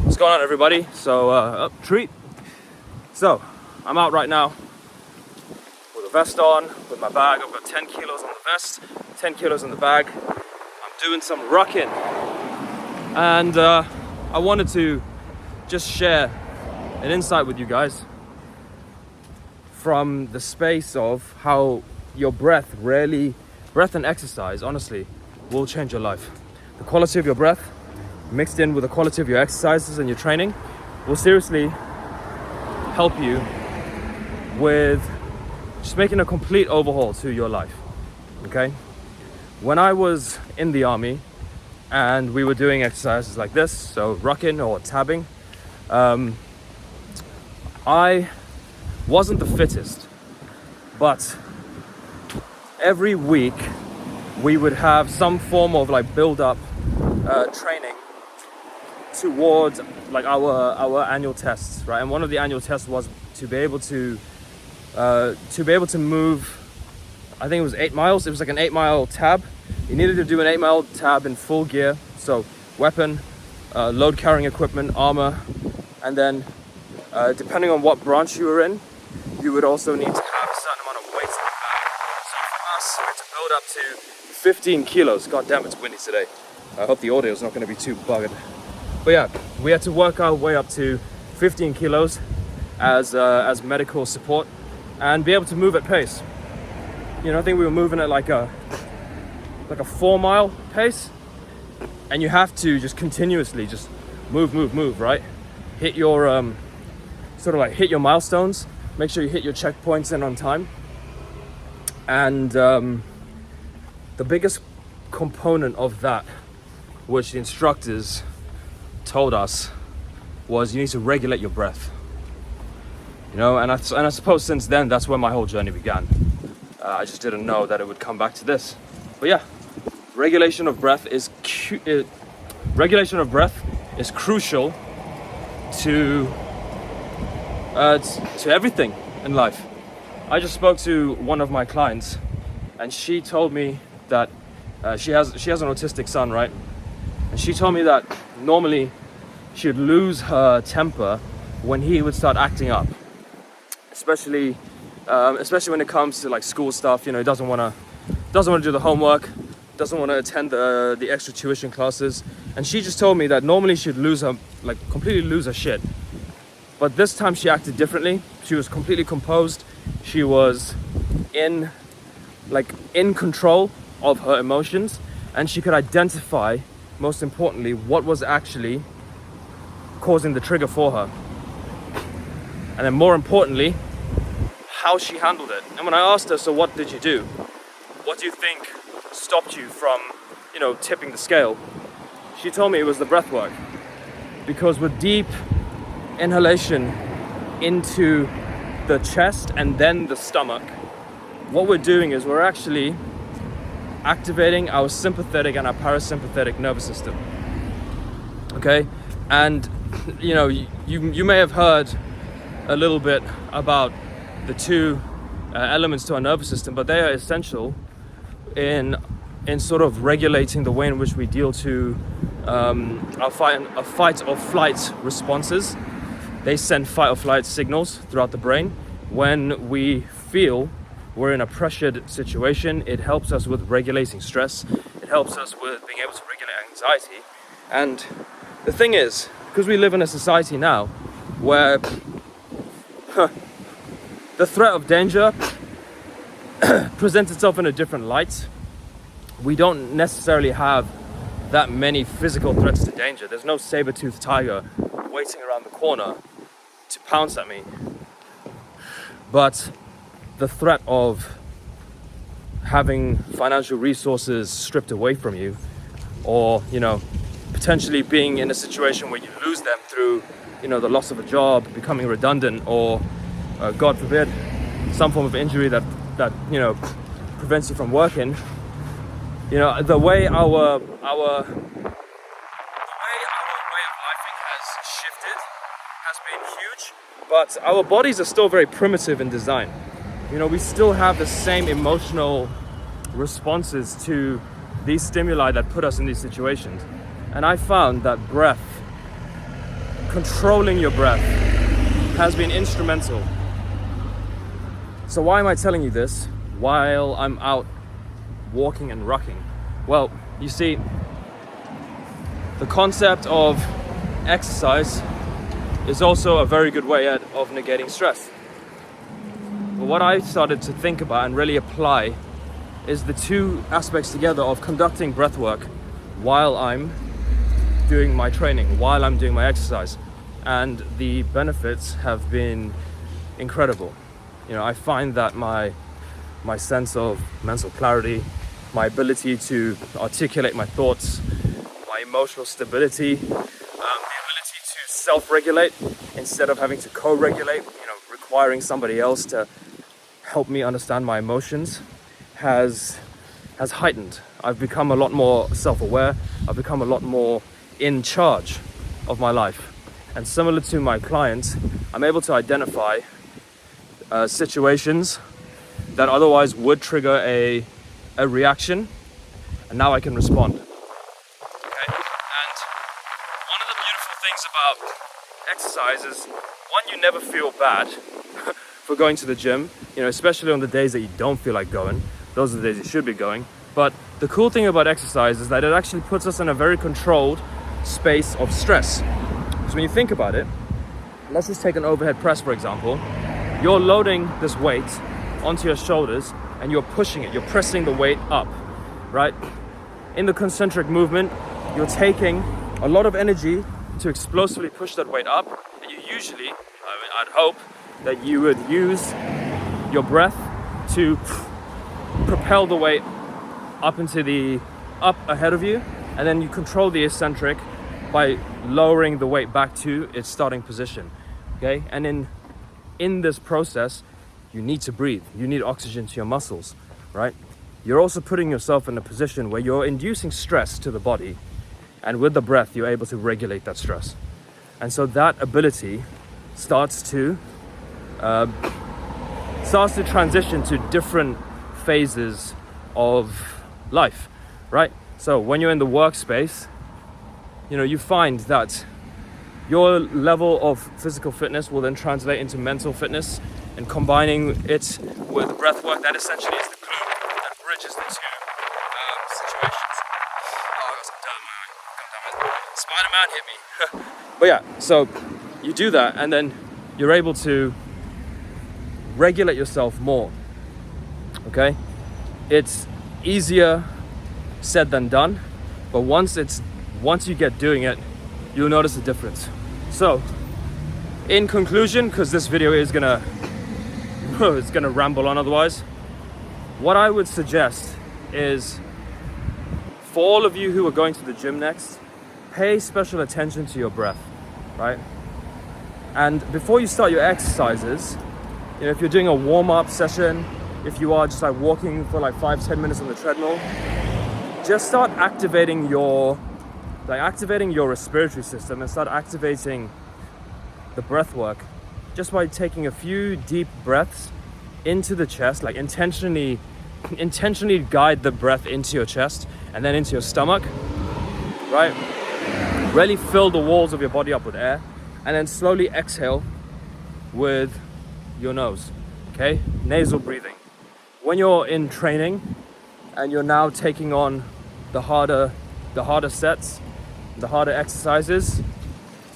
What's going on, everybody? So, treat. So, I'm out right now with a vest on, with my bag. I've got 10 kilos on the vest, 10 kilos in the bag. I'm doing some rucking. And I wanted to just share an insight with you guys from the space of how your breath and exercise, honestly, will change your life. The quality of your breath mixed in with the quality of your exercises and your training will seriously help you with just making a complete overhaul to your life, okay? When I was in the army and we were doing exercises like this, so rucking or tabbing, I wasn't the fittest, but every week we would have some form of like build-up training towards like our annual tests, right? And one of the annual tests was to be able to move, I think it was 8 miles. It was like an 8-mile tab. You needed to do an 8-mile tab in full gear, so weapon, load carrying equipment, armor, and then depending on what branch you were in, you would also need to have a certain amount of weight in the bag. So for us, we had to build up to 15 kilos. God damn, it's windy today. I hope the audio is not going to be too bugged. But yeah, we had to work our way up to 15 kilos as medical support and be able to move at pace. You know, I think we were moving at like a 4-mile pace, and you have to just continuously just move, right? Hit your hit your milestones. Make sure you hit your checkpoints in on time. And the biggest component of that, which the instructors told us, was you need to regulate your breath. You know, and I suppose since then that's where my whole journey began. I just didn't know that it would come back to this. But yeah, regulation of breath is crucial to everything in life. I just spoke to one of my clients, and she told me that she has an autistic son, right? And she told me that normally she would lose her temper when he would start acting up, especially when it comes to like school stuff. You know, he doesn't want to do the homework, doesn't want to attend the extra tuition classes. And she just told me that normally she'd completely lose her shit. But this time she acted differently. She was completely composed. She was in control of her emotions, and she could identify, most importantly, what was actually causing the trigger for her. And then more importantly, how she handled it. And when I asked her, so what did you do? What do you think stopped you from, tipping the scale? She told me it was the breath work. Because with deep inhalation into the chest and then the stomach, what we're doing is we're actually activating our sympathetic and our parasympathetic nervous system. Okay? And you may have heard a little bit about the two elements to our nervous system, but they are essential in sort of regulating the way in which we deal to our fight or flight responses. They send fight or flight signals throughout the brain. When we feel we're in a pressured situation, it helps us with regulating stress. It helps us with being able to regulate anxiety. And the thing is, because we live in a society now where the threat of danger presents itself in a different light, we don't necessarily have that many physical threats to danger. There's no saber-toothed tiger waiting around the corner to pounce at me. But the threat of having financial resources stripped away from you, or potentially being in a situation where you lose them through the loss of a job, becoming redundant, or God forbid some form of injury that prevents you from working. The way our way of life has shifted has been huge, but our bodies are still very primitive in design. We still have the same emotional responses to these stimuli that put us in these situations. And I found that breath controlling your breath has been instrumental. So why am I telling you this while I'm out walking and rucking? Well, you see, the concept of exercise is also a very good way of negating stress. But what I started to think about and really apply is the two aspects together of conducting breath work while I'm doing my training, while I'm doing my exercise. And the benefits have been incredible. You know, I find that my sense of mental clarity, my ability to articulate my thoughts, my emotional stability, the ability to self-regulate instead of having to co-regulate, requiring somebody else to help me understand my emotions has heightened. I've become a lot more self-aware. I've become a lot more in charge of my life. And similar to my clients, I'm able to identify situations that otherwise would trigger a reaction, and now I can respond. Okay? And one of the beautiful things about exercise is, one, you never feel bad for going to the gym, especially on the days that you don't feel like going. Those are the days you should be going. But the cool thing about exercise is that it actually puts us in a very controlled space of stress. So when you think about it, let's just take an overhead press, for example. You're loading this weight onto your shoulders and you're pushing it, you're pressing the weight up, right? In the concentric movement, you're taking a lot of energy to explosively push that weight up. And you usually, I'd hope, that you would use your breath to propel the weight up ahead of you, and then you control the eccentric by lowering the weight back to its starting position. Okay, and in this process, you need to breathe. You need oxygen to your muscles, right? You're also putting yourself in a position where you're inducing stress to the body, and with the breath, you're able to regulate that stress. And so that ability starts to transition to different phases of life, right? So when you're in the workspace, you find that your level of physical fitness will then translate into mental fitness, and combining it with breath work, that essentially is the glue that bridges the two situations. Oh, I got some dirt in my eye. Spider-Man hit me. But yeah, so you do that, and then you're able to regulate yourself more. Okay? It's easier said than done, but once you get doing it, you'll notice a difference. So, in conclusion, because this video is gonna ramble on otherwise, what I would suggest is, for all of you who are going to the gym next, pay special attention to your breath, right? And before you start your exercises, if you're doing a warm-up session, if you are just like walking for like 5-10 minutes on the treadmill, just start activating your respiratory system and start activating the breath work just by taking a few deep breaths into the chest, like intentionally guide the breath into your chest and then into your stomach, right? Really fill the walls of your body up with air, and then slowly exhale with your nose, okay? Nasal breathing. When you're in training and you're now taking on the harder sets, the harder exercises,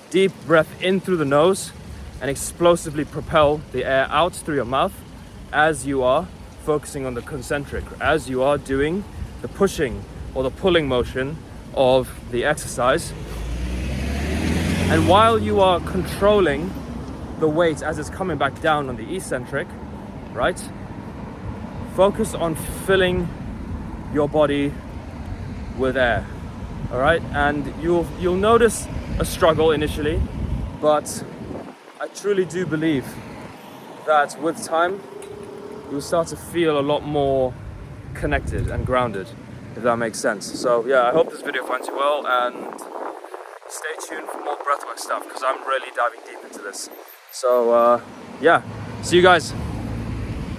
deep breath in through the nose and explosively propel the air out through your mouth as you are focusing on the concentric, as you are doing the pushing or the pulling motion of the exercise. And while you are controlling the weight as it's coming back down on the eccentric, right? Focus on filling your body with air, all right? And you'll notice a struggle initially, but I truly do believe that with time, you'll start to feel a lot more connected and grounded, if that makes sense. So yeah, I hope this video finds you well, and stay tuned for more breathwork stuff, because I'm really diving deep into this. So yeah, see you guys.